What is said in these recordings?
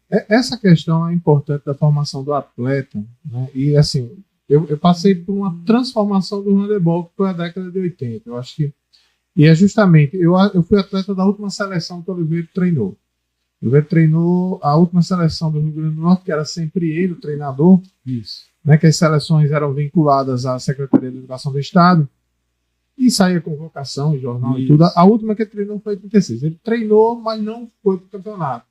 Essa questão é importante da formação do atleta, né? E assim, eu passei por uma transformação do handebol que foi a década de 80. Eu acho que. E é justamente, eu fui atleta da última seleção que o Oliveira treinou. O Oliveira treinou a última seleção do Rio Grande do Norte, que era sempre ele, o treinador. Isso. Né, que as seleções eram vinculadas à Secretaria de Educação do Estado. E saía convocação, jornal e tudo. A última que ele treinou foi em 86. Ele treinou, mas não foi para o campeonato.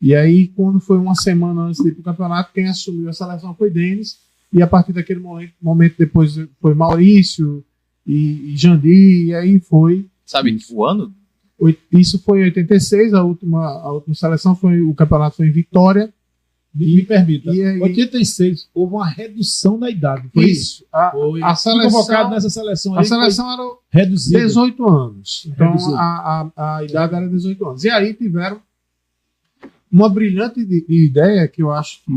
E aí, quando foi uma semana antes de ir para o campeonato, quem assumiu a seleção foi Denis. E a partir daquele momento depois foi Maurício e Jandir. E aí foi. Sabe o ano? Isso foi em 86. A última seleção foi. O campeonato foi em Vitória. Me permita, em 86 houve uma redução da idade. Foi isso. A seleção, convocado nessa seleção aí. A seleção era reduzida. 18 anos. Então a idade era 18 anos. E aí tiveram uma brilhante ideia que eu acho que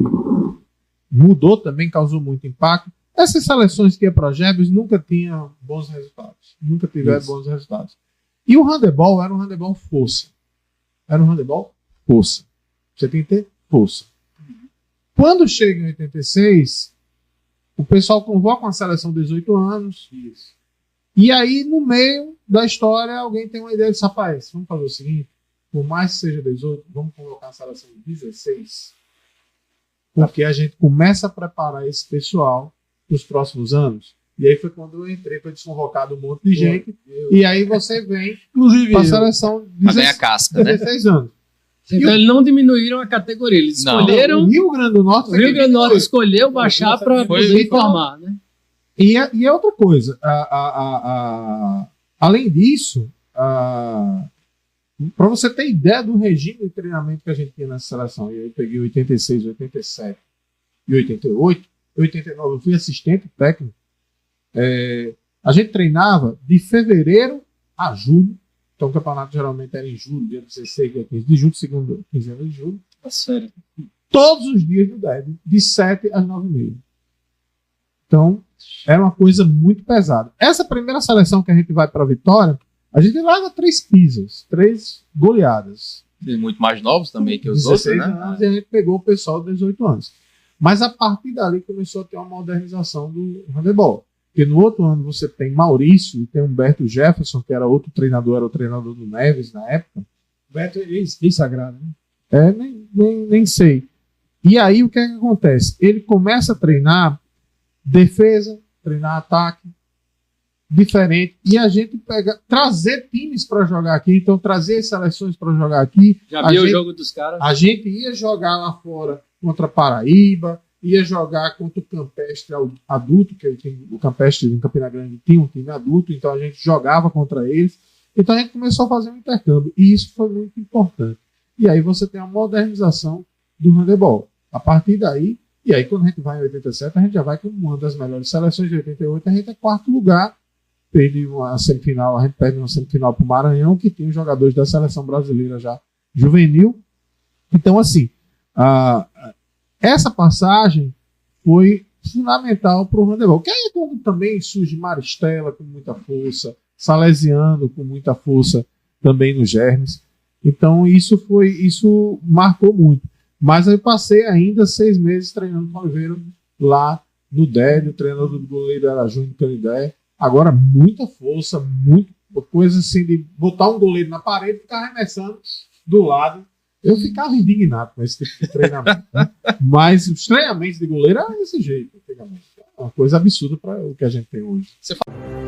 mudou também, causou muito impacto. Essas seleções que iam para Jebes nunca tinham bons resultados. Nunca tiveram bons resultados. E o handebol era um handebol força. Era um handebol força. Você tem que ter força. Quando chega em 86, o pessoal convoca uma seleção de 18 anos. Isso. E aí, no meio da história, alguém tem uma ideia de rapaz, vamos fazer o seguinte, por mais que seja 18, vamos convocar a seleção de 16. Porque a gente começa a preparar esse pessoal para os próximos anos. E aí foi quando eu entrei para desconvocar um monte de gente. E aí você vem para a seleção de 16 anos. Então eles não diminuíram a categoria, eles escolheram. O Rio Grande do Norte, escolheu baixar para poder informar, né? E é outra coisa. Além disso, para você ter ideia do regime de treinamento que a gente tinha nessa seleção, e eu peguei 86, 87 e 88, 89 eu fui assistente técnico. A gente treinava de fevereiro a julho. Então o campeonato geralmente era em julho, dia 16, dia 15 de julho, segundo quinzena de julho. Tá sério. Todos os dias do DED, de 7 às 9h30. Então, era uma coisa muito pesada. Essa primeira seleção que a gente vai para a Vitória, a gente leva 3 pisas, 3 goleadas. E muito mais novos também que os outros, né? Anos, e a gente pegou o pessoal de 18 anos. Mas a partir dali começou a ter uma modernização do handebol. Porque no outro ano você tem Maurício e tem Humberto Jefferson, que era outro treinador, era o treinador do Neves na época. Humberto é ex-sagrado, né? Nem sei. E aí o que é que acontece? Ele começa a treinar defesa, treinar ataque, diferente. E a gente trazer times para jogar aqui, então trazer seleções para jogar aqui. Já viu o jogo dos caras? A gente ia jogar lá fora contra Paraíba, ia jogar contra o Campestre adulto, que o Campestre em Campina Grande tinha um time adulto, então a gente jogava contra eles. Então a gente começou a fazer um intercâmbio, e isso foi muito importante. E aí você tem a modernização do handebol. A partir daí, e aí quando a gente vai em 87, a gente já vai com uma das melhores seleções. De 88 a gente é 4º lugar, perde uma semifinal, a gente perde uma semifinal para o Maranhão, que tinha os jogadores da seleção brasileira já juvenil. Então assim, essa passagem foi fundamental para o handebol. Que aí é quando também surge Maristela com muita força, Salesiano com muita força também nos Germes. Então isso marcou muito. Mas eu passei ainda 6 meses treinando com o Oliveira lá no DED, o treinador do goleiro era Júnior Canidé. Agora muita força, muita coisa assim de botar um goleiro na parede e ficar arremessando do lado. Eu ficava indignado com esse tipo de treinamento. Né? Mas os treinamentos de goleiro eram desse jeito, antigamente. É uma coisa absurda para o que a gente tem hoje. Você fala...